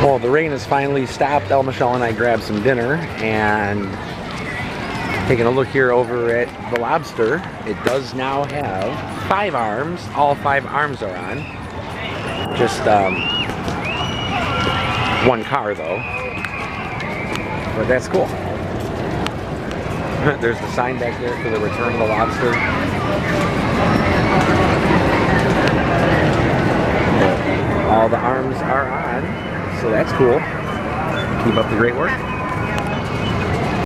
Well, the rain has finally stopped. El Michelle and I grabbed some dinner, and taking a look here over at the Lobster, it does now have 5 arms. All 5 arms are on. Just one car though, but that's cool. There's the sign back there for the return of the Lobster. All the arms are on, so that's cool. Keep up the great work.